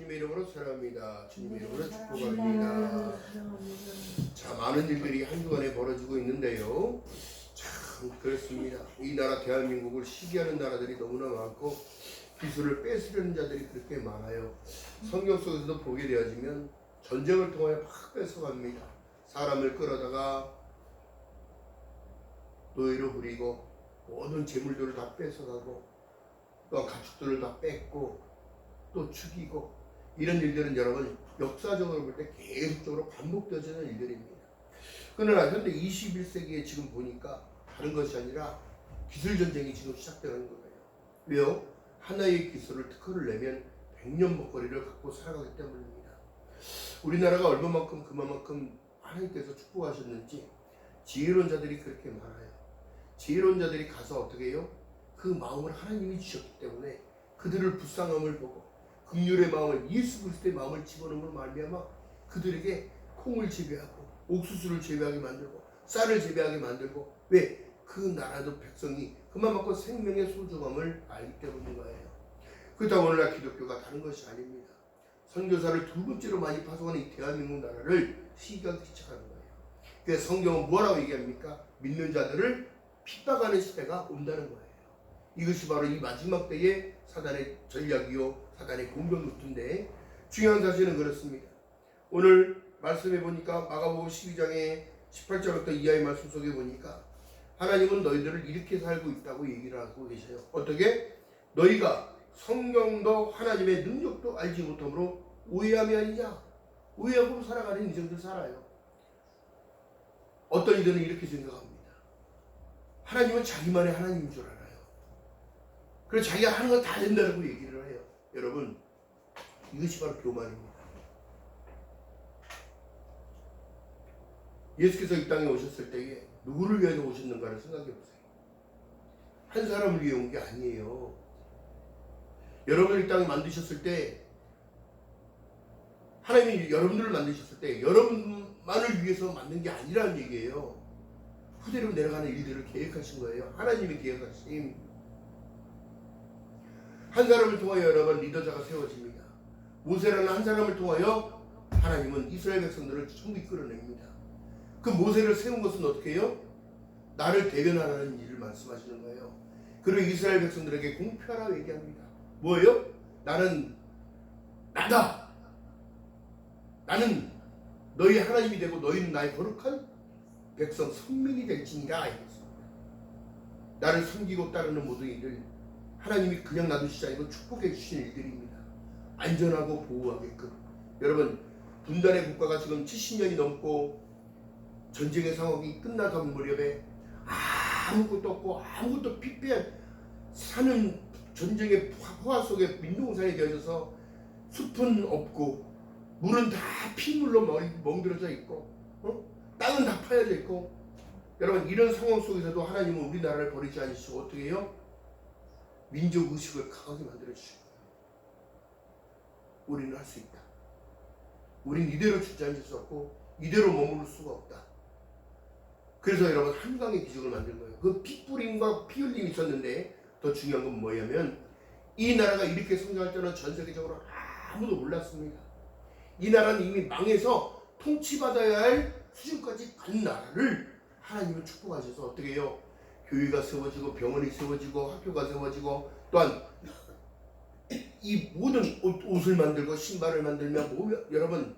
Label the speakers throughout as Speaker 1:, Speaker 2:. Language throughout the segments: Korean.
Speaker 1: 주님의 이름으로 사랑합니다. 주님의 이름으로 축복합니다. 자, 많은 일들이 한 주간에 벌어지고 있는데요. 참 그렇습니다. 이 나라 대한민국을 시기하는 나라들이 너무나 많고 기술을 뺏으려는 자들이 그렇게 많아요. 성경 속에서도 보게 되어지면 전쟁을 통하여 막 뺏어갑니다. 사람을 끌어다가 노예로 부리고 모든 재물들을 다 뺏어가고 또 가축들을 다 뺏고 또 죽이고, 이런 일들은 여러분 역사적으로 볼 때 계속적으로 반복되어지는 일들입니다. 그러나 현대 21세기에 지금 보니까 다른 것이 아니라 기술 전쟁이 지금 시작되는 거예요. 왜요? 하나의 기술을 특허를 내면 100년 먹거리를 갖고 살아가기 때문입니다. 우리나라가 얼마만큼 그만큼 하나님께서 축복하셨는지 지혜로운 자들이 그렇게 많아요. 지혜로운 자들이 가서 어떻게 해요? 그 마음을 하나님이 주셨기 때문에 그들을 불쌍함을 보고 긍휼의 마음을, 예수 그리스도의 마음을 집어넣음으로 말미암아 그들에게 콩을 재배하고 옥수수를 재배하게 만들고 쌀을 재배하게 만들고, 왜? 그 나라도 백성이 그만큼 생명의 소중함을 알기 때문인 거예요. 그렇다고 오늘날 기독교가 다른 것이 아닙니다. 선교사를 두 번째로 많이 파송하는 이 대한민국 나라를 시기하기 시작하는 거예요. 그래서 성경은 뭐라고 얘기합니까? 믿는 자들을 핍박하는 시대가 온다는 거예요. 이것이 바로 이 마지막 때의 사단의 전략이요, 사단의 공격 루트인데, 중요한 사실은 그렇습니다. 오늘 말씀해 보니까 마가복음 12장의 18절부터 이하의 말씀 속에 보니까 하나님은 너희들을 이렇게 살고 있다고 얘기를 하고 계셔요. 어떻게? 너희가 성경도 하나님의 능력도 알지 못함으로 오해함이 아니냐? 오해하고 살아가는 인생들 살아요. 어떤 이들은 이렇게 생각합니다. 하나님은 자기만의 하나님인 줄 알아요. 그래서 자기가 하는 건 다 된다고 얘기를 해요. 여러분, 이것이 바로 교만입니다. 예수께서 이 땅에 오셨을 때에 누구를 위해서 오셨는가를 생각해 보세요. 한 사람을 위해 온 게 아니에요. 여러분을 이 땅에 만드셨을 때, 하나님이 여러분들을 만드셨을 때 여러분만을 위해서 만든 게 아니라는 얘기예요. 후대로 내려가는 일들을 계획하신 거예요. 하나님이 계획하신. 한 사람을 통하여 여러분 리더자가 세워집니다. 모세라는 한 사람을 통하여 하나님은 이스라엘 백성들을 전부 이끌어냅니다. 그 모세를 세운 것은 어떻게 해요? 나를 대변하라는 일을 말씀하시는 거예요. 그리고 이스라엘 백성들에게 공표하라고 얘기합니다. 뭐예요? 나는 나다. 나는 너희 하나님이 되고 너희는 나의 거룩한 백성 선민이 될지니라. 나를 섬기고 따르는 모든 일들 하나님이 그냥 놔두시지 않고 축복해 주신 일들입니다. 안전하고 보호하게끔. 여러분, 분단의 국가가 지금 70년이 넘고 전쟁의 상황이 끝나던 무렵에 아무것도 없고 아무것도 피폐한 사는 전쟁의 포화 속에 민둥산이 되어져서 숲은 없고 물은 다 핏물로 멍들어져 있고, 땅은 다 파여져 있고, 여러분, 이런 상황 속에서도 하나님은 우리나라를 버리지 않으시고 어떻게 해요? 민족 의식을 강하게 만들어 주시고, 우리는 할 수 있다. 우린 이대로 주저앉을 수 없고 이대로 머무를 수가 없다. 그래서 여러분, 한강의 기적을 만든 거예요. 그 피 뿌림과 피 흘림이 있었는데, 더 중요한 건 뭐냐면 이 나라가 이렇게 성장할 때는 전 세계적으로 아무도 몰랐습니다. 이 나라는 이미 망해서 통치받아야 할 수준까지 간 나라를 하나님은 축복하셔서 어떻게 해요? 교회가 세워지고 병원이 세워지고 학교가 세워지고, 또한 이 모든 옷을 만들고 신발을 만들며 여러분,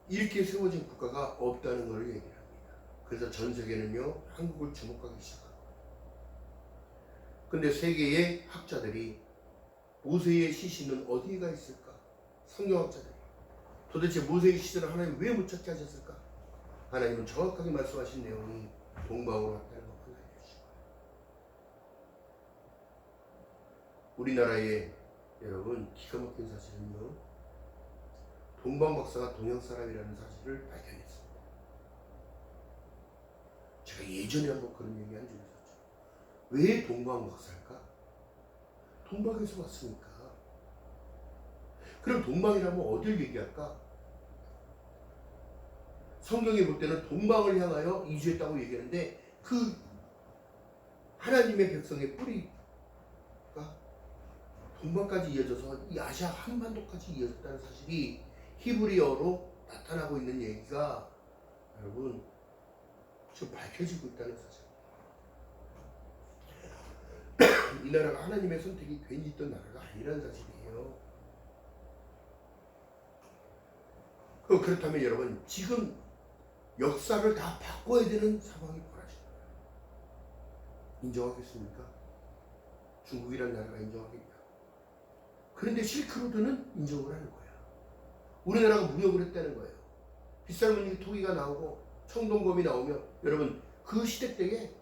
Speaker 1: 이렇게 세워진 국가가 없다는 걸 얘기를 합니다. 그래서 전 세계는요 한국을 주목하기 시작합니다. 근데 세계의 학자들이 모세의 시신은 어디가 있을까? 성경학자들이 도대체 모세의 시신을 하나님 왜 못 찾게 하셨을까? 하나님은 정확하게 말씀하신 내용이 동방으로 왔다는 것만 알려주신 거예요. 우리나라의 여러분 기가 막힌 사실은요, 동방 박사가 동양 사람이라는 사실을 발견했습니다. 제가 예전에 한번 그런 얘기 한 적이 있었죠. 왜 동방 박사일까? 동방에서 왔으니까. 그럼 동방이라면 어딜 얘기할까? 성경에 볼 때는 동방을 향하여 이주했다고 얘기하는데, 그 하나님의 백성의 뿌리가 동방까지 이어져서 이 아시아 한반도까지 이어졌다는 사실이 히브리어로 나타나고 있는 얘기가 여러분 지금 밝혀지고 있다는 사실. 이 나라가 하나님의 선택이 괜히 있던 나라가 아니라는 사실이에요. 그렇다면 여러분 지금 역사를 다 바꿔야 되는 상황이 벌어진 거예요. 인정하겠습니까? 중국이라는 나라가 인정하겠냐? 그런데 실크로드는 인정을 하는 거야. 우리나라가 무역을 했다는 거예요. 빗살무늬 토기가 나오고 청동검이 나오며 여러분 그 시대 때에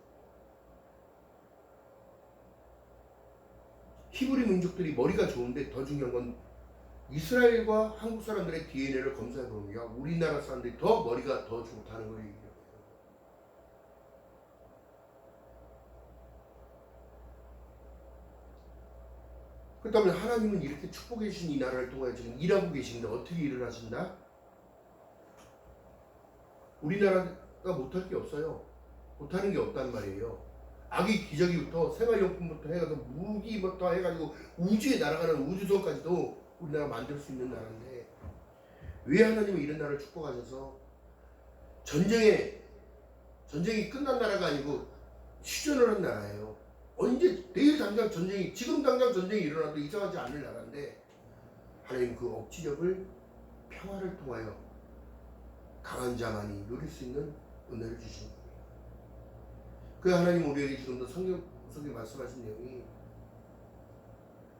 Speaker 1: 히브리 민족들이 머리가 좋은데 더 중요한 건 이스라엘과 한국 사람들의 DNA를 검사해 보면 우리나라 사람들이 더 머리가 더 좋다는 걸 얘기해요. 그렇다면 하나님은 이렇게 축복해 주신 이 나라를 통해 지금 일하고 계신데 어떻게 일을 하신다? 우리나라가 못할 게 없어요. 못하는 게 없단 말이에요. 아기 기저귀부터 생활용품부터 해가지고 무기부터 해가지고 우주에 날아가는 우주선까지도 우리나라가 만들 수 있는 나라인데 왜 하나님은 이런 나라를 축복하셔서 전쟁이 끝난 나라가 아니고 휴전을 한 나라예요. 언제 내일 당장 전쟁이 지금 당장 전쟁이 일어나도 이상하지 않을 나라인데 하나님 그 억지력을 평화를 통하여 강한 자만이 누릴 수 있는 은혜를 주신 겁니다. 그 하나님 우리에게 지금도 성경 속에 말씀하신 내용이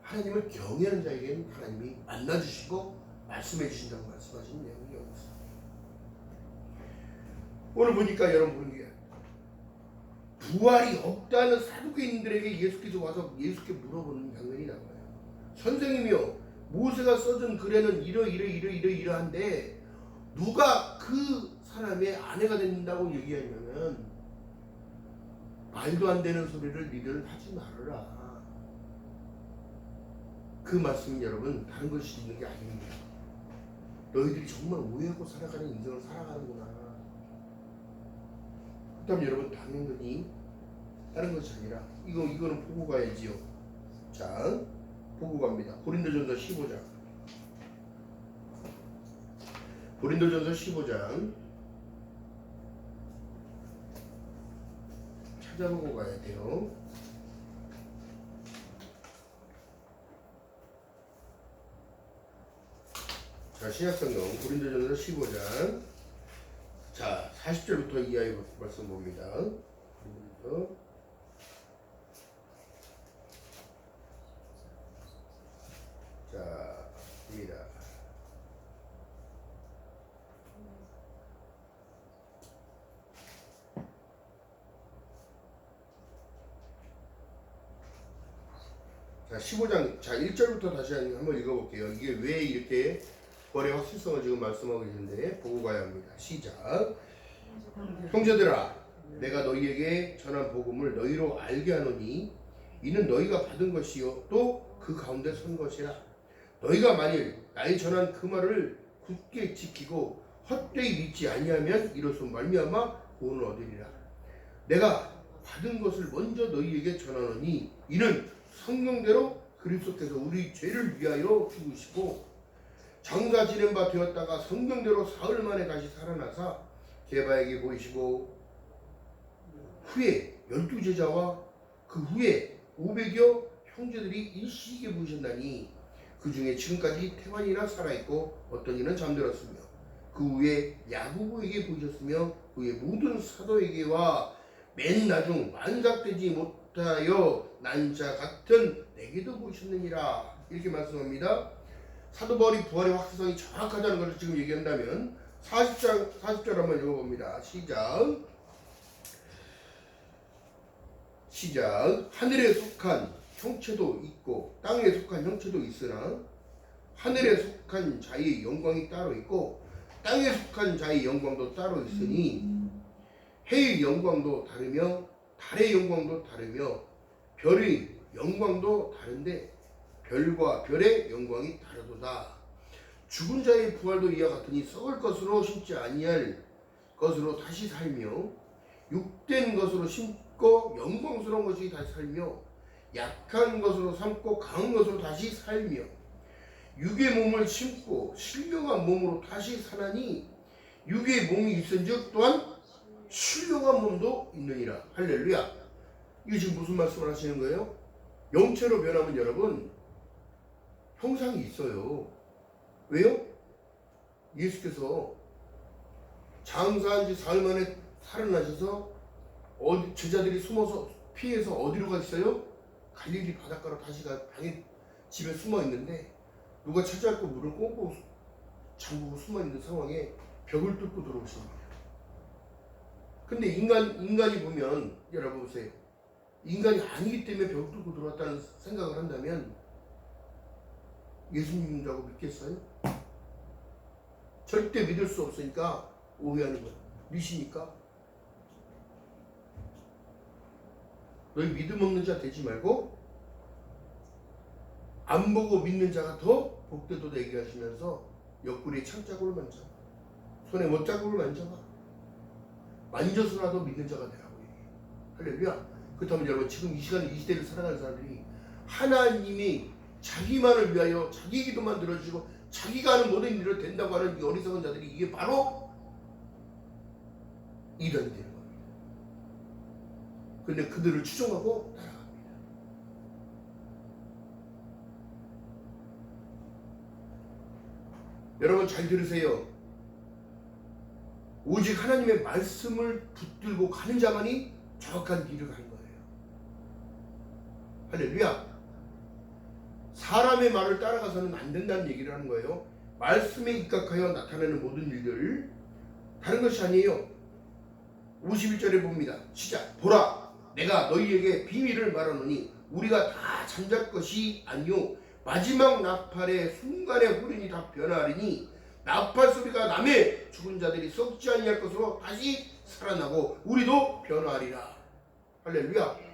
Speaker 1: 하나님을 경외하는 자에게는 하나님이 만나주시고 말씀해 주신다고 말씀하신 내용이 여기 있습니다. 오늘 보니까 여러분 보는 게 부활이 없다는 사두개인들에게 예수께서 와서 예수께 물어보는 장면이 나와요. 선생님이요, 모세가 써준 글에는 이러한데 누가 그 사람의 아내가 된다고 얘기하냐면 말도 안 되는 소리를 니들 하지 말아라. 그 말씀이 여러분 다른 것이 있는 게 아닙니다. 너희들이 정말 오해하고 살아가는 인생을 살아가는구나. 그다음 여러분 당연히 다른 것이 아니라 이거는 보고 가야지요. 자, 보고 갑니다. 고린도전서 15장. 고린도전서 15장 찾아보고 가야 돼요. 자, 신약성경 고린도전서 15장 자 40절부터 이하의 말씀 봅니다. 자, 입니다. 자, 15장 자 1절부터 다시 한번 읽어볼게요. 이게 왜 이렇게 부활의 확실성을 지금 말씀하고 계신데 보고 가야 합니다. 시작. 형제들아, 내가 너희에게 전한 복음을 너희로 알게 하노니 이는 너희가 받은 것이요 또 그 가운데 선 것이라. 너희가 만일 나의 전한 그 말을 굳게 지키고 헛되이 믿지 아니하면 이로써 말미암아 구원을 얻으리라. 내가 받은 것을 먼저 너희에게 전하노니 이는 성경대로 그리스도께서 우리 죄를 위하여 죽으시고 장사 지낸 바 되었다가 성경대로 사흘 만에 다시 살아나사 게바에게 보이시고 후에 12제자와 그 후에 500여 형제들이 일시에 보이셨나니 그 중에 지금까지 태만이나 살아있고 어떤 이는 잠들었으며 그 후에 야고보에게 보이셨으며 그 후에 모든 사도에게와 맨 나중 만삭되지 못하여 난 자 같은 내게도 보이셨느니라. 이렇게 말씀합니다. 사도 바울이 부활의 확실성이 정확하다는 것을 지금 얘기한다면 40절 한번 읽어봅니다. 시작. 하늘에 속한 형체도 있고 땅에 속한 형체도 있으나 하늘에 속한 자의 영광이 따로 있고 땅에 속한 자의 영광도 따로 있으니 해의 영광도 다르며 달의 영광도 다르며 별의 영광도 다른데 별과 별의 영광이 다르도다. 죽은 자의 부활도 이와 같으니 썩을 것으로 심지 아니할 것으로 다시 살며 육된 것으로 심고 영광스러운 것이 다시 살며 약한 것으로 삼고 강한 것으로 다시 살며 육의 몸을 심고 신령한 몸으로 다시 사나니 육의 몸이 있은즉 또한 신령한 몸도 있느니라. 할렐루야. 이게 지금 무슨 말씀을 하시는 거예요? 영체로 변하면 여러분 형상이 있어요. 왜요? 예수께서 장사한 지 사흘 만에 살아나셔서 제자들이 숨어서 피해서 어디로 갔어요? 갈릴리 바닷가로 다시 방에 집에 숨어 있는데 누가 찾아왔고 문을 꽁꽁 잠그고 숨어 있는 상황에 벽을 뚫고 들어오십니다. 근데 인간이 보면 여러분 보세요. 인간이 아니기 때문에 벽을 뚫고 들어왔다는 생각을 한다면 예수님이라고 믿겠어요? 절대 믿을 수 없으니까 오해하는 거예요. 믿으니까 너희 믿음 없는 자 되지 말고 안 보고 믿는 자가 더 복되도다 얘기하시면서 옆구리에 창자국을 만져 손에 못자국을 만져봐 만져서라도 믿는 자가 되라고 얘기해요. 할렐루야. 그렇다면 여러분 지금 이 시간에 이 시대를 살아가는 사람들이 하나님이 자기만을 위하여 자기 기도만 들어주시고 자기가 하는 모든 일을 된다고 하는 이 어리석은 자들이 이게 바로 이단이 되는 겁니다. 근데 그들을 추종하고 따라갑니다. 여러분 잘 들으세요. 오직 하나님의 말씀을 붙들고 가는 자만이 정확한 길을 가는 거예요. 할렐루야. 사람의 말을 따라가서는 안 된다는 얘기를 하는 거예요. 말씀에 입각하여 나타나는 모든 일들 다른 것이 아니에요. 51절에 봅니다. 시작. 보라 내가 너희에게 비밀을 말하노니 우리가 다 잠잘 것이 아니요 마지막 나팔의 순간에 후린이 다 변화하리니 나팔 소리가 나매 죽은 자들이 썩지 아니할 것으로 다시 살아나고 우리도 변화하리라. 할렐루야.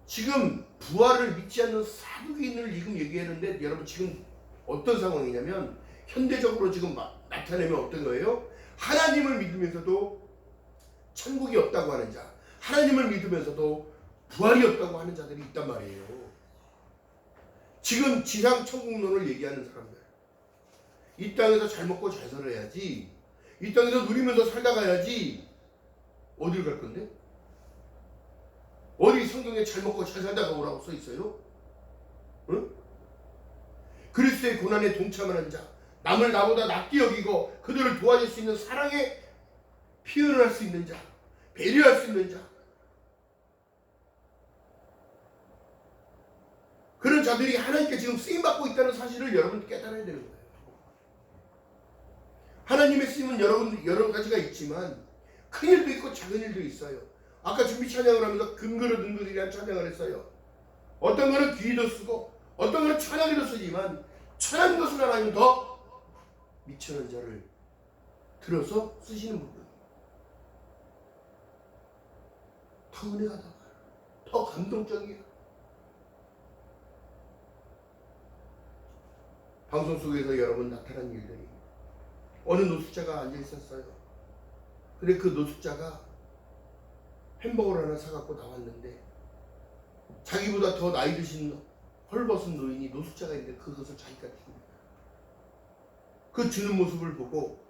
Speaker 1: 지금 부활을 믿지 않는 사두개인을 지금 얘기하는데 여러분 지금 어떤 상황이냐면 현대적으로 지금 나타내면 어떤 거예요? 하나님을 믿으면서도 천국이 없다고 하는 자, 하나님을 믿으면서도 부활이 없다고 하는 자들이 있단 말이에요. 지금 지상 천국론을 얘기하는 사람들, 이 땅에서 잘 먹고 잘 살아야지, 이 땅에서 누리면서 살다 가야지 어딜 갈 건데? 어디 성경에 잘 먹고 잘 살다가 오라고 써 있어요? 응? 그리스도의 고난에 동참하는 자, 남을 나보다 낫게 여기고 그들을 도와줄 수 있는 사랑의 표현을 할 수 있는 자, 배려할 수 있는 자, 그런 자들이 하나님께 지금 쓰임받고 있다는 사실을 여러분 깨달아야 되는 거예요. 하나님의 쓰임은 여러 가지가 있지만 큰 일도 있고 작은 일도 있어요. 아까 준비 찬양을 하면서 근거로 능글이라는 찬양을 했어요. 어떤 거는 귀도 쓰고 어떤 거는 찬양기도 쓰지만 찬양 것을 하나님은 더 미천한 자를 들어서 쓰시는 부분, 더 은혜가 더 감동적이야. 방송 속에서 여러분 나타난 일들이 어느 노숙자가 앉아 있었어요. 근데 그 노숙자가 햄버거를 하나 사갖고 나왔는데 자기보다 더 나이 드신 헐벗은 노인이 노숙자가 있는데 그것을 자기가 줍니다. 그 주는 모습을 보고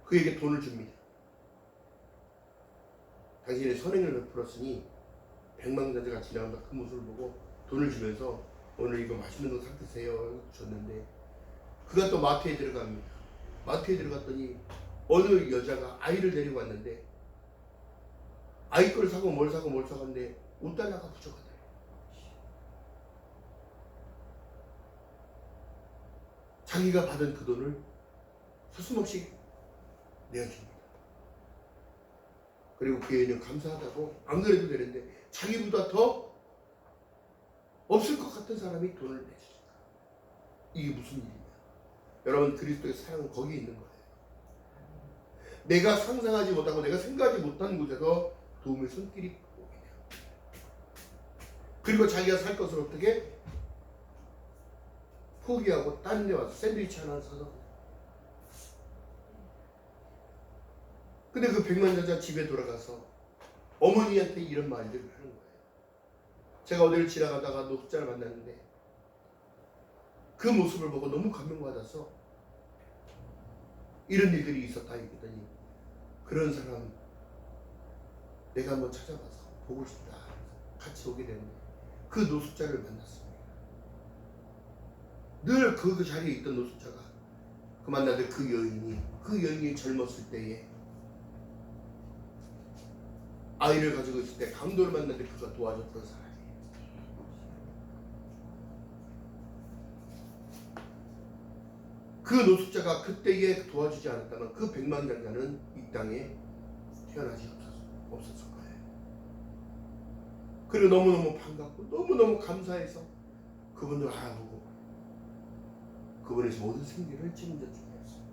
Speaker 1: 그에게 돈을 줍니다. 당신의 선행을 베풀었으니 백만장자가 지나간다. 그 모습을 보고 돈을 주면서 오늘 이거 맛있는 거 사 드세요 줬는데 그가 또 마트에 들어갑니다. 마트에 들어갔더니 어느 여자가 아이를 데리고 왔는데 아이 걸 사고 뭘 사고 하는데 5달러가 부족하더래요. 자기가 받은 그 돈을 서슴없이 내어줍니다. 그리고 그 애는 감사하다고 안 그래도 되는데 자기보다 더 없을 것 같은 사람이 돈을 내줍니다. 이게 무슨 일이냐? 여러분 그리스도의 사랑은 거기에 있는 거예요. 내가 상상하지 못하고 내가 생각하지 못한 곳에서 도움의 손길이 오게 돼요. 그리고 자기가 살 것을 어떻게 포기하고 다른 데 와서 샌드위치 하나 사서 근데 그 백만장자 집에 돌아가서 어머니한테 이런 말들을 하는 거예요. 제가 어디를 지나가다가 노숙자를 만났는데 그 모습을 보고 너무 감명받아서 이런 일들이 있었다 했더니 그런 사람 내가 한번 찾아가서 보고 싶다 같이 오게 됐는데 그 노숙자를 만났습니다. 늘 그 자리에 있던 노숙자가 그 만나던 그 여인이 젊었을 때에 아이를 가지고 있을 때 강도를 만났는데 그가 도와줬던 사람이에요. 그 노숙자가 그때에 도와주지 않았다면 그 백만장자는 이 땅에 태어나지 없었을 거예요. 그리고 너무너무 반갑고 너무너무 감사해서 그분을 알아보고 그분에서 모든 생기를 책임져 주게 했어요.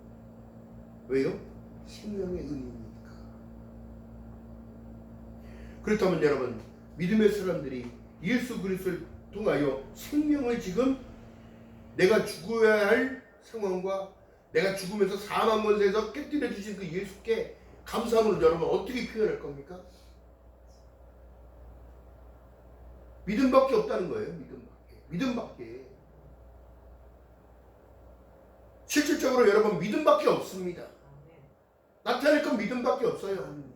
Speaker 1: 왜요? 생명의 은이니까. 그렇다면 여러분, 믿음의 사람들이 예수 그리스도를 통하여 생명을 지금 내가 죽어야 할 상황과 내가 죽으면서 사망 권세에서 깨뜨려 주신 그 예수께 감사함을 여러분 어떻게 표현할 겁니까? 믿음밖에 없다는 거예요. 믿음밖에. 실질적으로 여러분 믿음밖에 없습니다. 나타낼 건 믿음밖에 없어요.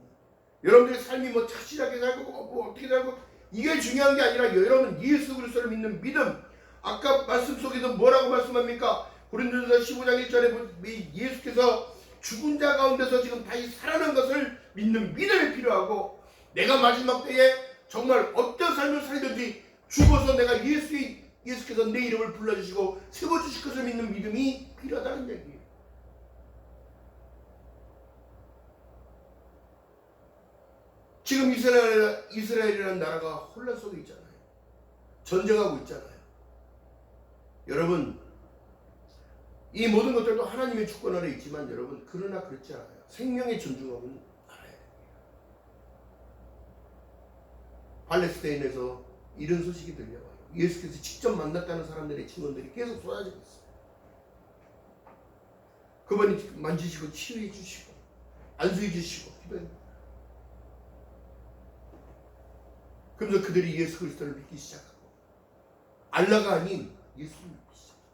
Speaker 1: 여러분들의 삶이 뭐 착실하게 살고 뭐 어떻게 살고 이게 중요한 게 아니라 여러분 예수 그리스도를 믿는 믿음. 아까 말씀 속에서 뭐라고 말씀합니까? 고린도전서 15장 1절에 예수께서 죽은 자 가운데서 지금 다시 살아난 것을 믿는 믿음이 필요하고 내가 마지막 때에 정말 어떤 삶을 살든지 죽어서 내가 예수께서 내 이름을 불러주시고 세워주실 것을 믿는 믿음이 필요하다는 얘기예요. 지금 이스라엘이라는 나라가 혼란 속에 있잖아요. 전쟁하고 있잖아요. 여러분 이 모든 것들도 하나님의 주권 아래 있지만 여러분 그러나 그렇지 않아요. 생명의 존중함은 알아야 됩니다. 팔레스타인에서 이런 소식이 들려와요. 예수께서 직접 만났다는 사람들의 증언들이 계속 쏟아지고 있어요. 그분이 만지시고 치유해 주시고 안수해 주시고 기도합니다. 그러면서 그들이 예수 그리스도를 믿기 시작하고 알라가 아닌 예수를 믿기 시작합니다.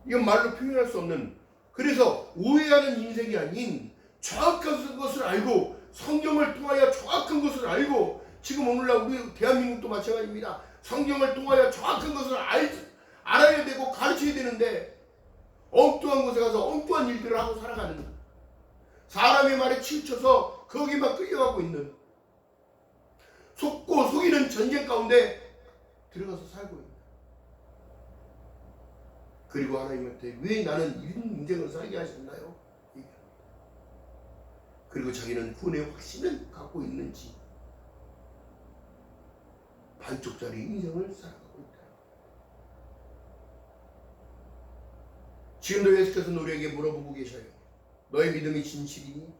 Speaker 1: 이건 말로 표현할 수 없는, 그래서 오해하는 인생이 아닌 정확한 것을 알고 성경을 통하여 정확한 것을 알고, 지금 오늘날 우리 대한민국도 마찬가지입니다. 성경을 통하여 정확한 것을 알아야 되고 가르쳐야 되는데 엉뚱한 곳에 가서 엉뚱한 일들을 하고 살아가는, 사람의 말에 치우쳐서 거기만 끌려가고 있는, 속고 속이는 전쟁 가운데 들어가서 살고 있는, 그리고 하나님한테 왜 나는 이런 인생을 살게 하셨나요? 그리고 자기는 구원의 확신을 갖고 있는지 반쪽짜리 인생을 살아가고 있다. 지금도 예수께서 우리에게 물어보고 계셔요. 너의 믿음이 진실이니?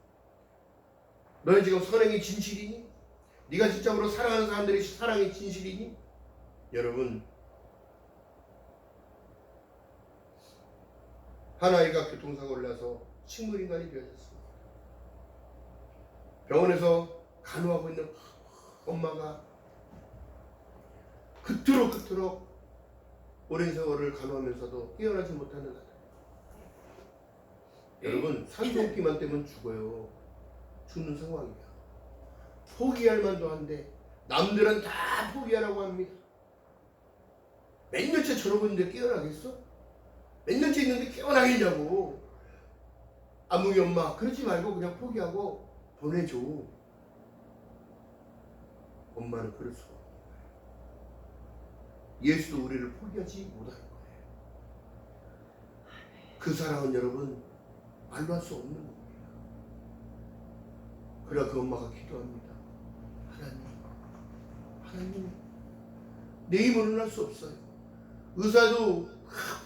Speaker 1: 너의 지금 선행이 진실이니? 네가 진짜로 사랑하는 사람들의 사랑이 진실이니? 여러분, 한 아이가 교통사고를 나서 식물인간이 되어졌습니다. 병원에서 간호하고 있는 엄마가 그토록 오랜 세월을 간호하면서도 깨어나지 못하는 아들. 여러분, 산소호흡기만 때문에 죽어요. 죽는 상황이야. 포기할 만도 한데 남들은 다 포기하라고 합니다. 몇 년째 저러고 있는데 깨어나겠어? 몇 년째 있는데 깨어나겠냐고. 아무리 엄마 그러지 말고 그냥 포기하고 보내줘. 엄마는 그럴 수가 없는 거예요. 예수도 우리를 포기하지 못하는 거예요. 그 사랑은 여러분 말로 할 수 없는 겁니다. 그래야 그 엄마가 기도합니다. 하나님, 내 힘으로는 할 수 없어요. 의사도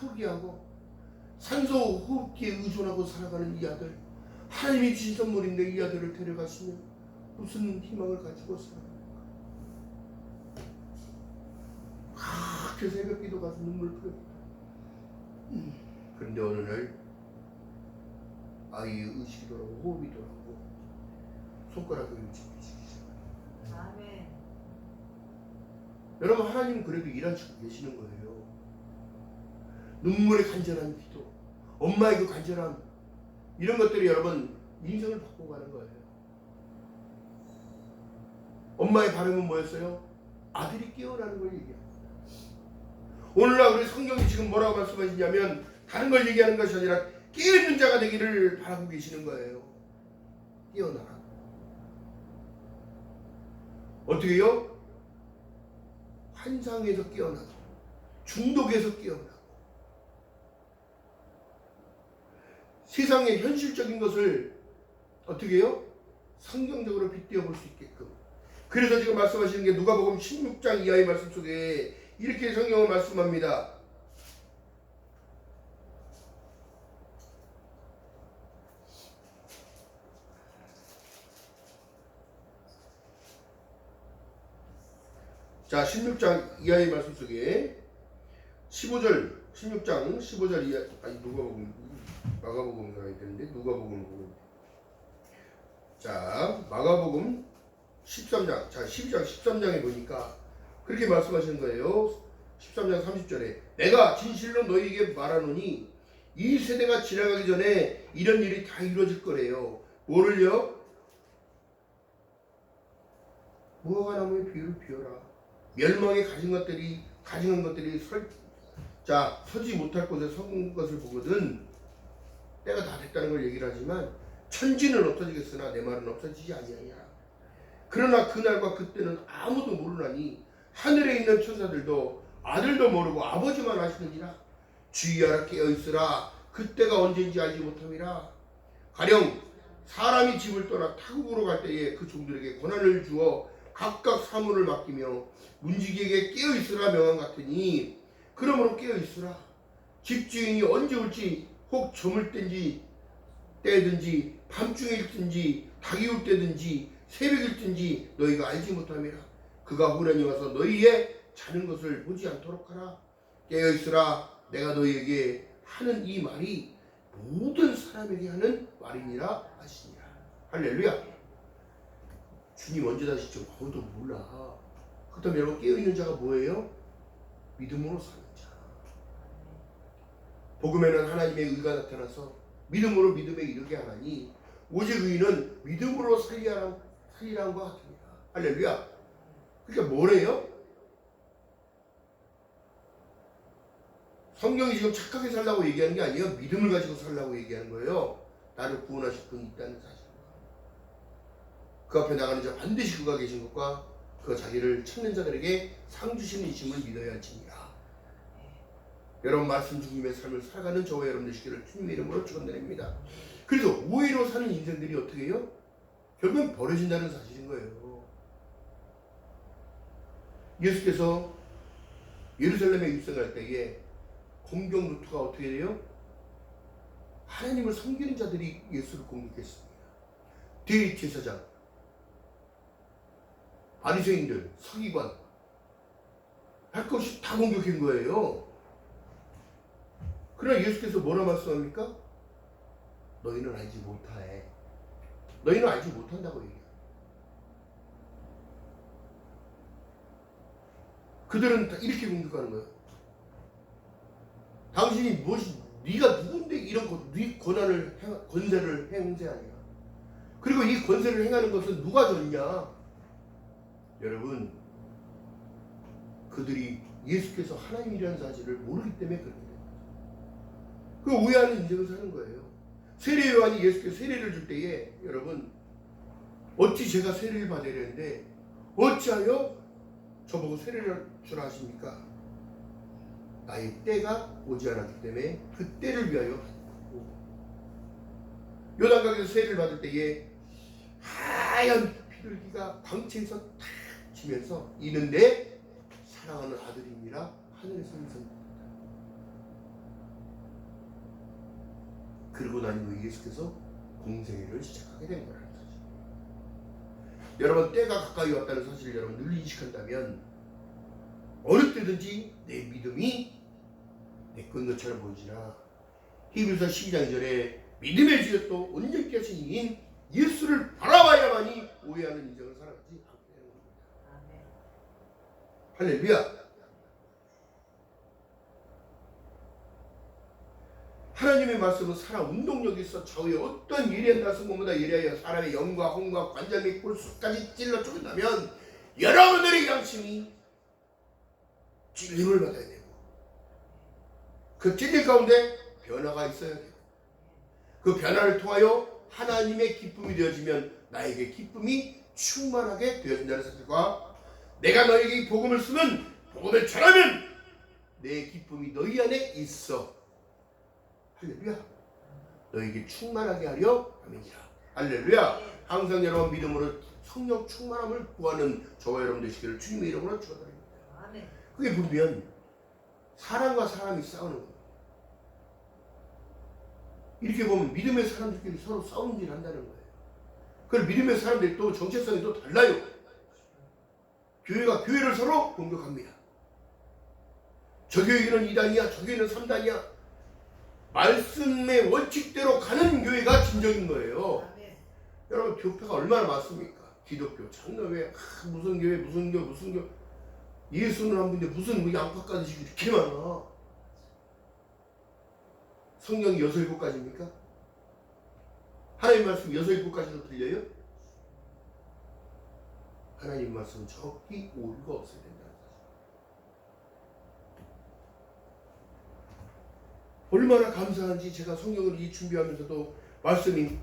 Speaker 1: 포기하고 산소 호흡기에 의존하고 살아가는 이 아들, 하나님이 주신 선물인데 이 아들을 데려가시면 무슨 희망을 가지고 살아갑니까? 그 새벽 기도 가서 눈물 흘립니다. 그런데 어느 날 아이의 의식이 돌아오고 호흡이 돌아오고 손가락을 움직이시기 시작합니다.
Speaker 2: 아멘.
Speaker 1: 여러분, 하나님은 그래도 일하시고 계시는 거예요. 눈물의 간절한 기도, 엄마의 그 간절함, 이런 것들이 여러분 인생을 바꿔가는 거예요. 엄마의 발음은 뭐였어요? 아들이 깨어나는 걸 얘기합니다. 오늘날 우리 성경이 지금 뭐라고 말씀하시냐면 다른 걸 얘기하는 것이 아니라 깨어있는 자가 되기를 바라고 계시는 거예요. 깨어나라. 어떻게 해요? 환상에서 깨어나고 중독에서 깨어나고 세상의 현실적인 것을 어떻게 해요? 성경적으로 빗대어 볼 수 있게끔. 그래서 지금 말씀하시는 게 누가복음 16장 이하의 말씀 속에 이렇게 성경을 말씀합니다. 자, 16장 이하의 말씀 속에 15절, 16장 15절 이하, 아니 누가복음, 마가복음 가야 되는데 누가복음 보면. 자, 마가복음 13장, 자 12장 13장에 보니까 그렇게 말씀하시는 거예요. 13장 30절에 내가 진실로 너희에게 말하노니 이 세대가 지나가기 전에 이런 일이 다 이루어질 거래요. 뭐를요? 무화과 나무의 비유를 비워라. 멸망에 가진 것들이 서지 못할 곳에 선 것을 보거든 때가 다 됐다는 걸 얘기를 하지만 천지는 없어지겠으나 내 말은 없어지지 아니하냐. 그러나 그날과 그때는 아무도 모르나니 하늘에 있는 천사들도 아들도 모르고 아버지만 아시느니라. 주의하라, 깨어있으라. 그때가 언제인지 알지 못함이라. 가령 사람이 집을 떠나 타국으로 갈 때에 그 종들에게 권한을 주어 각각 사물을 맡기며 문지기에게 깨어있으라 명한 같으니 그러므로 깨어있으라. 집주인이 언제 올지 혹 저물 때든지 밤중일든지 닭이 울 때든지 새벽일든지 너희가 알지 못함이라. 그가 후련히 와서 너희의 자는 것을 보지 않도록 하라. 깨어있으라. 내가 너희에게 하는 이 말이 모든 사람에게 하는 말이니라 하시니라. 할렐루야. 주님 언제 다시죠? 아무도 몰라. 그렇다면 여러분, 깨어있는 자가 뭐예요? 믿음으로 사는 자. 복음에는 하나님의 의가 나타나서 믿음으로 믿음에 이르게 하나니 오직 의인은 믿음으로 살리라는 것 같습니다. 할렐루야. 그러니까 뭐래요? 성경이 지금 착하게 살라고 얘기하는 게 아니에요. 믿음을 가지고 살라고 얘기하는 거예요. 나를 구원하실 분이 있다는 사실. 그 앞에 나가는 자 반드시 그가 계신 것과 그가 자기를 찾는 자들에게 상 주시는 이심을 믿어야 할지니라. 여러분, 말씀 중심의 삶을 살아가는 저와 여러분들 되시기를 주님의 이름으로 축원드립니다. 그래서 오해로 사는 인생들이 어떻게 해요? 결국은 버려진다는 사실인 거예요. 예수께서 예루살렘에 입성할 때에 공격 루트가 어떻게 돼요? 하나님을 섬기는 자들이 예수를 공격했습니다. 대제사장, 바리새인들, 서기관, 할 것 없이 다 공격한 거예요. 그러나 예수께서 뭐라 말씀합니까? 너희는 알지 못하해. 너희는 알지 못한다고 얘기해요. 그들은 다 이렇게 공격하는 거예요. 당신이 무엇이, 네가 누군데 이런 네 권세를 행세하냐. 그리고 이 권세를 행하는 것은 누가 줬냐. 여러분, 그들이 예수께서 하나님이라는 사실을 모르기 때문에 그렇게 됩니다. 그 오해하는 인생을 사는 거예요. 세례 요한이 예수께서 세례를 줄 때에 여러분, 어찌 제가 세례를 받아야 되는데 어찌하여 저보고 세례를 주라 하십니까? 나의 때가 오지 않았기 때문에 그 때를 위하여 하고, 요단강에서 세례를 받을 때에 하얀 피들기가 광채에서 탁 지면서 이는데 사랑하는 아들입니다. 하늘에서 인사입니다. 그러고 난 이후 예수께서 공생애를 시작하게 된 거라는 사실. 여러분, 때가 가까이 왔다는 사실을 여러분 늘 인식한다면 어느 때든지 내 믿음이 내 것처럼 보이지나 히브리서 12장 2절에 믿음의 주여 또 온전케 하신 이인 예수를 바라봐야만이 오해하는 인생을 살아가지 않게 되는 겁니다. 할렐루야. 하나님의 말씀은 사람 운동력이 있어 좌우에 어떤 예리한 말씀보다 예리하여 사람의 영과 혼과 관절 및 골수까지 찔러 죽인다면 여러분들의 양심이 찔림을 받아야 되고 그 찔림 가운데 변화가 있어야 되고 그 변화를 통하여 하나님의 기쁨이 되어지면 나에게 기쁨이 충만하게 되어진다는 사실과 내가 너에게 이 복음을 쓰면 복음을 전하면 내 기쁨이 너희 안에 있어. 할렐루야. 너에게 충만하게 하려 함이니라. 할렐루야. 항상 여러분 믿음으로 성령 충만함을 구하는 저와 여러분 되시기를 주님의 이름으로 축원드립니다. 그게 보면 사람과 사람이 싸우는 겁니다. 이렇게 보면 믿음의 사람들끼리 서로 싸우는 일을 한다는 거예요. 그럼 믿음의 사람들이 또 정체성이 또 달라요. 교회가 교회를 서로 공격합니다. 저 교회는 2단이야, 저 교회는 3단이야. 말씀의 원칙대로 가는 교회가 진정인 거예요. 여러분 교회가 얼마나 많습니까? 기독교, 장로회, 무슨 교회, 무슨 교회, 무슨 교회. 예수는 한 분인데 무슨 양파까지 이렇게 많아. 성경이 6, 7가지입니까? 하나님 말씀 6, 7가지도 들려요? 하나님 말씀은 적기 오류가 없어야 된다는 거죠. 얼마나 감사한지 제가 성경을 준비하면서도 말씀이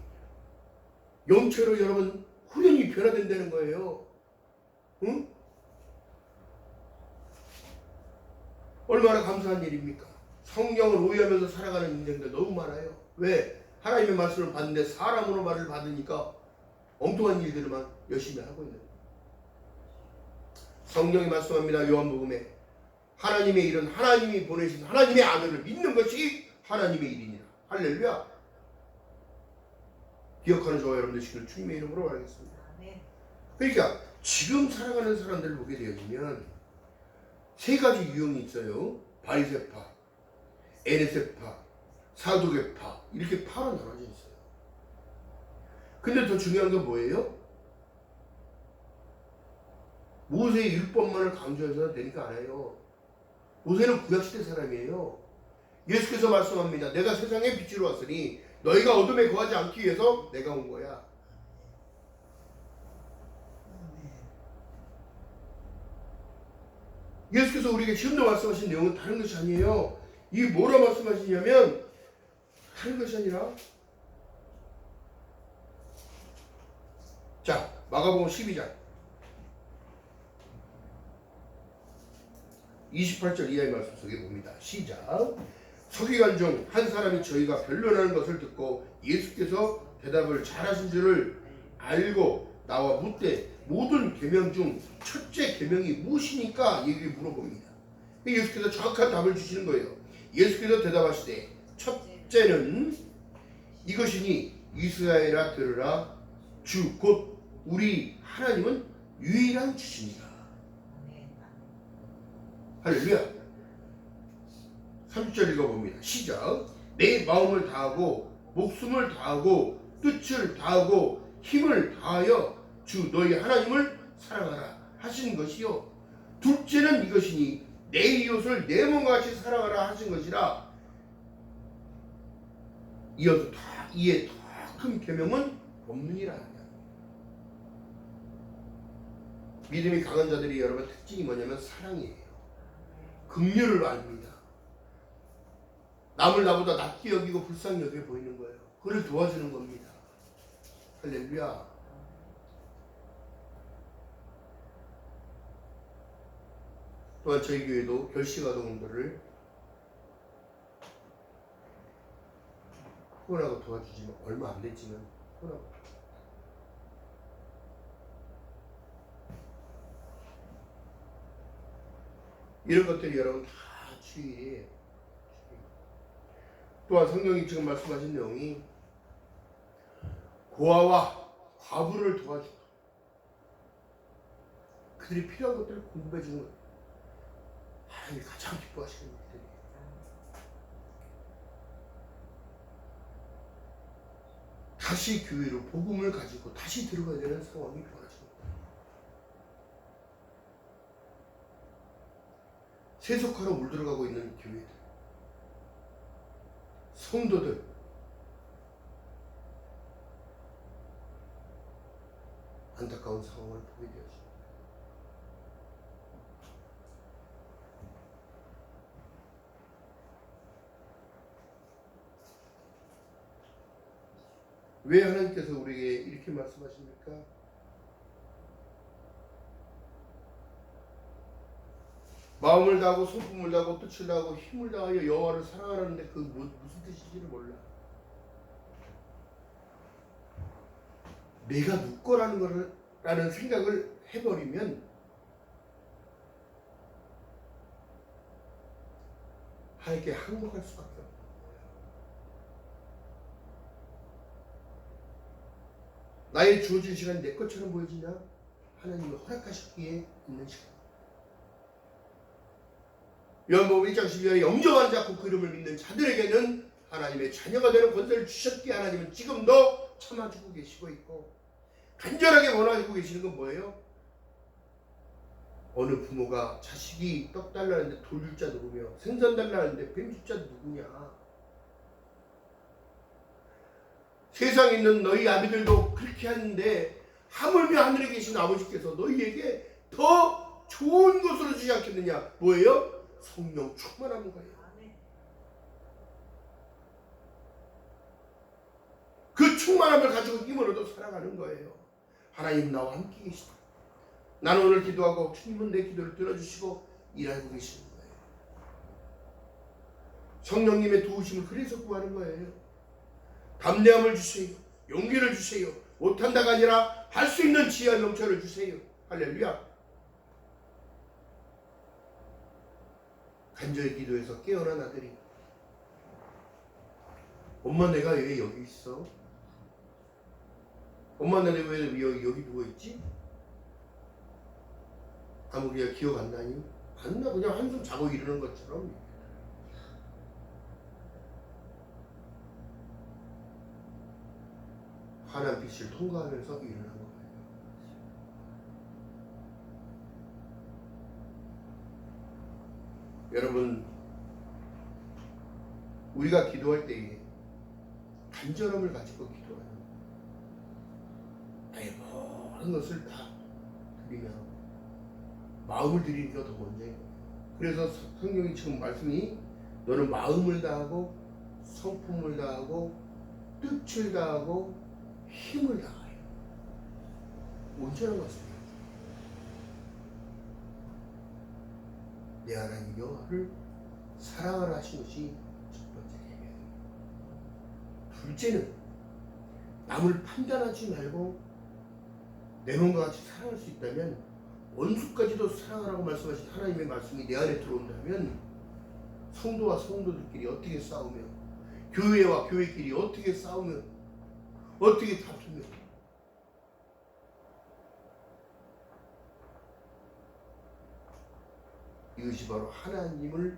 Speaker 1: 영체로 여러분 후련히 변화된다는 거예요. 응? 얼마나 감사한 일입니까? 성경을 오해하면서 살아가는 인생들 너무 많아요. 왜? 하나님의 말씀을 받는데 사람으로 말을 받으니까 엉뚱한 일들만 열심히 하고 있는 거예요. 성경이 말씀합니다. 요한복음에 하나님의 일은 하나님이 보내신 하나님의 아들을 믿는 것이 하나님의 일이니라. 할렐루야. 기억하는 저와 여러분들 시기를 주님의 이름으로 말하겠습니다. 그러니까 지금 살아가는 사람들을 보게 되어지면 세 가지 유형이 있어요. 바리새파, 에레세파, 사두개파 이렇게 파로 나눠져 있어요. 근데 더 중요한 건 뭐예요? 모세의 율법만을 강조해서는 되니까 안 해요. 모세는 구약시대 사람이에요. 예수께서 말씀합니다. 내가 세상에 빛으로 왔으니 너희가 어둠에 거하지 않기 위해서 내가 온 거야. 예수께서 우리에게 지금도 말씀하신 내용은 다른 것이 아니에요. 이 뭐라 말씀하시냐면 다른 것이 아니라 자 마가복음 12장 28절 이하의 말씀 속에 봅니다. 시작. 서기관 중 한 사람이 저희가 변론하는 것을 듣고 예수께서 대답을 잘하신 줄을 알고 나와 묻되 모든 계명 중 첫째 계명이 무엇이니까 얘기를 물어봅니다. 예수께서 정확한 답을 주시는 거예요. 예수께서 대답하시되 첫째는 이것이니 이스라엘아 들으라 주 곧 우리 하나님은 유일한 주시니라. 할렐루야. 30절 읽어봅니다. 시작. 내 마음을 다하고 목숨을 다하고 뜻을 다하고 힘을 다하여 주 너희 하나님을 사랑하라 하신 것이요. 둘째는 이것이니 내 이웃을 내 몸과 같이 사랑하라 하신 것이라. 이어서 이에 더 큰 계명은 없느니라 하냐. 믿음이 강한 자들이 여러분 특징이 뭐냐면 사랑이에요. 긍휼을 압니다. 남을 나보다 낫게 여기고 불쌍히 여겨 보이는 거예요. 그를 도와주는 겁니다. 할렐루야. 또한 저희 교회도 결식아동들을 후원하고 도와주지만 얼마 안 됐지만 후원하고 이런 것들이 여러분 다 주의해요. 또한 성경이 지금 말씀하신 내용이 고아와 과부를 도와주고 그들이 필요한 것들을 공급해 주는 거예요. 하나님이 가장 기뻐하시는 일들이에요. 다시 교회로 복음을 가지고 다시 들어가야 되는 상황이 벌어집니다. 세속화로 물들어가고 있는 교회들, 성도들, 안타까운 상황을 보게 되었습니다. 왜 하나님께서 우리에게 이렇게 말씀하십니까? 마음을 다하고 손품을 다하고 뜻을 다하고 힘을 다하여 여호와를 사랑하라는데 그 무슨 뜻인지를 몰라. 내가 누구 거라는 생각을 해버리면 하나님께 항복할 수밖에 없는 거예요. 나의 주어진 시간이 내 것처럼 보여지냐? 하나님이 허락하셨기에 있는 시간. 요한복음 1장 12절에 영접하는 자고 그 이름을 믿는 자들에게는 하나님의 자녀가 되는 권세를 주셨기에 하나님은 지금도 참아주고 계시고 있고, 간절하게 원하고 계시는 건 뭐예요? 어느 부모가 자식이 떡 달라는데 돌 줄 자 누구며 생선 달라는데 뱀 줄 자 누구냐? 세상에 있는 너희 아비들도 그렇게 하는데 하물며 하늘에 계신 아버지께서 너희에게 더 좋은 것으로 주지 않겠느냐? 뭐예요? 성령 충만한 거예요. 그 충만함을 가지고 힘을 얻어 살아가는 거예요. 하나님 나와 함께 계시다. 나는 오늘 기도하고 주님은 내 기도를 들어주시고 일하고 계시는 거예요. 성령님의 도우심을 그래서 구하는 거예요. 담대함을 주세요. 용기를 주세요. 못한다가 아니라 할 수 있는 지혜와 명철을 주세요. 할렐루야. 간절히 기도해서 깨어난 아들이, 엄마 내가 왜 여기 있어? 엄마 내가 왜 여기 누워있지? 아무리야 기억 안 나니? 안 나. 그냥 한숨 자고 이러는 것처럼. 환한 빛을 통과하면서 일어난 거예요. 여러분, 우리가 기도할 때에 간절함을 가지고 기도하는 나의 모든 것을 다 드리며 마음을 드리는 게 더 먼저예요. 그래서 성경이 지금 말씀이 너는 마음을 다하고 성품을 다하고 뜻을 다하고 힘을 다하여. 온전한 것입니다. 내 하나님 여호와를 사랑하라 하신 것이 첫 번째 계명이에요. 둘째는 남을 판단하지 말고 내 몸과 같이 사랑할 수 있다면 원수까지도 사랑하라고 말씀하신 하나님의 말씀이 내 안에 들어온다면 성도와 성도들끼리 어떻게 싸우며 교회와 교회끼리 어떻게 싸우며 어떻게 다투며 이것이 바로 하나님을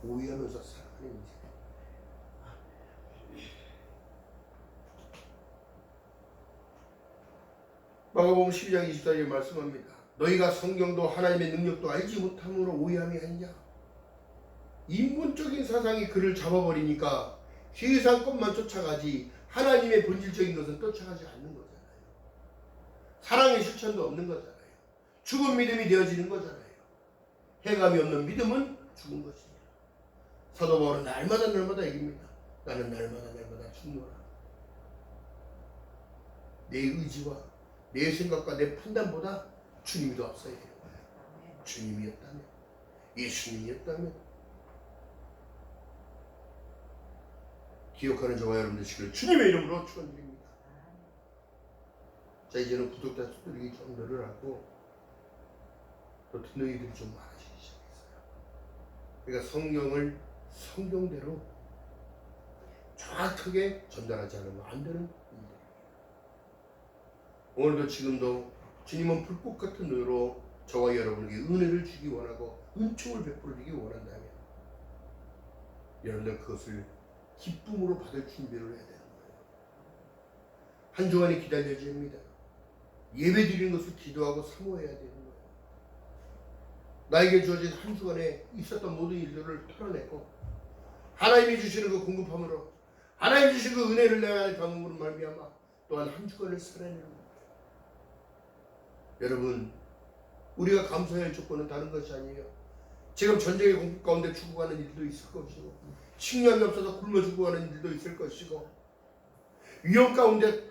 Speaker 1: 오해하면서 살아가는 인생. 마가복음 12장 24절에 말씀합니다. 너희가 성경도 하나님의 능력도 알지 못함으로 오해함이 아니냐. 인본적인 사상이 그를 잡아버리니까 세상 것만 쫓아가지 하나님의 본질적인 것은 쫓아가지 않는 거잖아요. 사랑의 실천도 없는 거잖아요. 죽은 믿음이 되어지는 거잖아요. 해감이 없는 믿음은 죽은 것입니다. 사도 바울은 날마다 얘기합니다. 나는 날마다 죽노라. 내 의지와 내 생각과 내 판단보다 주님이 더 앞서야 되는 거예요. 주님이었다면, 예수님이었다면. 기억하는 저와 여러분 되시기를 주님의 이름으로 축원드립니다. 자, 이제는 구독자 수들이 좀 늘어나고 또 듣는 이들이 좀 많아지기 시작했어요. 그러니까 성경을 성경대로 정확하게 전달하지 않으면 안 되는 일들입니다. 오늘도 지금도 주님은 불꽃 같은 눈으로 저와 여러분에게 은혜를 주기 원하고 은총을 베풀어 주기 원한다면 여러분들 그것을 기쁨으로 받을 준비를 해야 되는 거예요. 한 주간이 기다려져야 합니다. 예배 드리는 것을 기도하고 사모해야 되는 거예요. 나에게 주어진 한 주간에 있었던 모든 일들을 털어내고 하나님이 주시는 그 공급함으로 하나님 주신 그 은혜를 내가 경험으로 말미암아 또한 한 주간을 살아내는 겁니다. 여러분, 우리가 감사해야 할 조건은 다른 것이 아니에요. 지금 전쟁의 공포 가운데 죽어가는 일도 있을 것이고 식량이 없어서 굶어 죽어가는 일도 있을 것이고 위험 가운데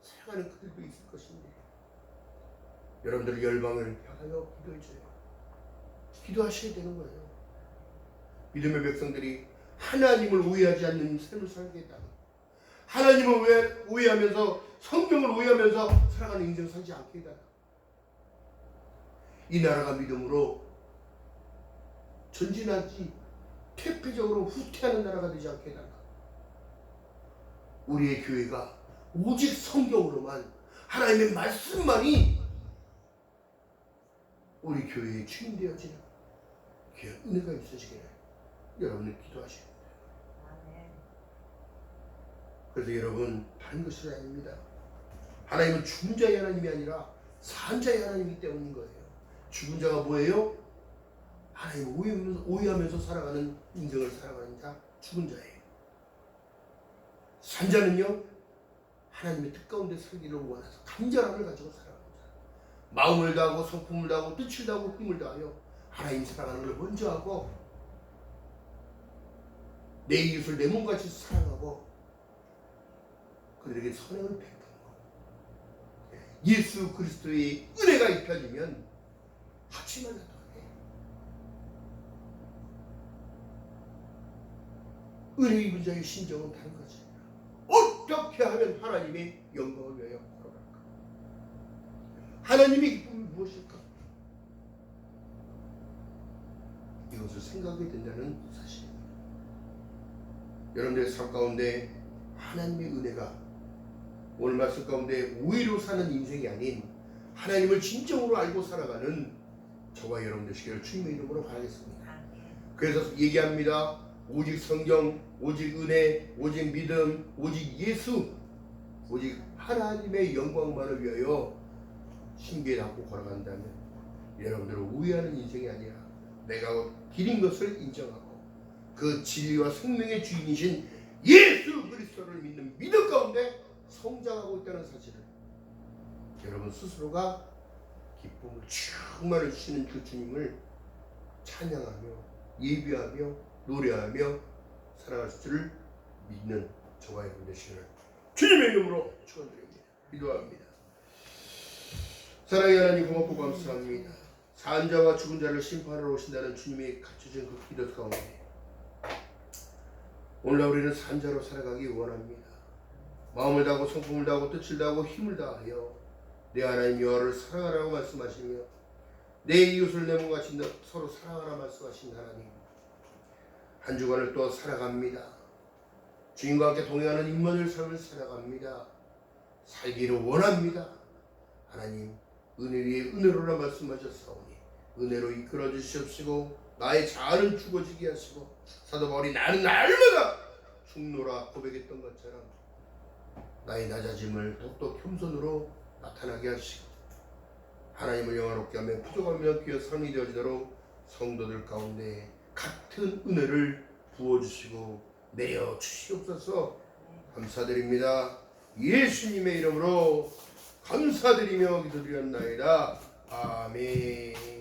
Speaker 1: 살아가는 그들도 있을 것인데 여러분들 열방을 향하여 기도해줘요. 기도하셔야 되는 거예요. 믿음의 백성들이 하나님을 오해하지 않는 삶을 살겠다가 하나님을 오해하면서 성경을 오해하면서 살아가는 인생 살지 않게 해달라. 이 나라가 믿음으로 전진하지 퇴폐적으로 후퇴하는 나라가 되지 않게 해달라. 우리의 교회가 오직 성경으로만 하나님의 말씀만이 우리 교회의 주인 되어지는 귀한 은혜가 있으시기를 여러분들 기도하셔야 됩니다. 그래서 여러분 다른 것이 아닙니다. 하나님은 죽은 자의 하나님이 아니라 산 자의 하나님이기 때문인 거예요. 죽은 자가 뭐예요? 하나님을 오해하면서 살아가는 인생을 살아가는 자, 죽은 자예요. 산 자는요, 하나님의 뜻 가운데 살기를 원해서 간절함을 가지고 살아가는 자. 마음을 다하고 성품을 다하고 뜻을 다하고 힘을 다하여 하나님 사랑하는 걸 먼저 하고 내 이웃을 내 몸같이 사랑하고 그들에게 선행을 베푸는 것. 예수 그리스도의 은혜가 입혀지면 하치만 나도 해. 은혜 입은 자의 심정은 다른 거지. 어떻게 하면 하나님의 영광을 위하여 걸어갈까? 하나님의 기쁨이 무엇일까? 이것을 생각하게 된다는 사실입니다. 여러분들의 삶 가운데 하나님의 은혜가 오늘 말씀 가운데 오해로 사는 인생이 아닌 하나님을 진정으로 알고 살아가는 저와 여러분 되시기를 주님의 이름으로 바라겠습니다. 그래서 얘기합니다. 오직 성경, 오직 은혜, 오직 믿음, 오직 예수, 오직 하나님의 영광만을 위하여 신비에 담고 걸어간다면 여러분들은 우회하는 인생이 아니라 내가 길인 것을 인정하고 그 진리와 생명의 주인이신 예수 그리스도를 믿는 믿음 가운데 성장하고 있다는 사실을 여러분 스스로가 기쁨을 충만히 주시는 그 주님을 찬양하며 예배하며 노래하며 살아갈 줄을 믿는 저와 여러분 되시기를 주님의 이름으로 축원드립니다. 기도합니다. 사랑의 하나님 고맙고 감사합니다. 산 자와 죽은 자를 심판하러 오신다는 주님의 갖춰진 그 기도 가운데 오늘날 우리는 산 자로 살아가기 원합니다. 마음을 다하고 성품을 다하고 뜻을 다하고 힘을 다하여 내 하나님 여호와를 사랑하라고 말씀하시며 내 이웃을 내 몸같이 서로 사랑하라 말씀하신 하나님, 한 주간을 또 살아갑니다. 주님과 함께 동행하는 임마누엘 삶을 살아갑니다. 살기를 원합니다. 하나님 은혜 위에 은혜로라 말씀하셨사오니 은혜로 이끌어 주시옵시고 나의 자아는 죽어지게 하시고 사도 바울이 나는 날마다 죽노라 고백했던 것처럼 나의 낮아짐을 더욱더 겸손으로 나타나게 하시고 하나님을 영화롭게 하며 부족하며 귀한 삶이 되어지도록 성도들 가운데 같은 은혜를 부어주시고 내어 주시옵소서. 감사드립니다. 예수님의 이름으로 감사드리며 기도드렸나이다. 아멘.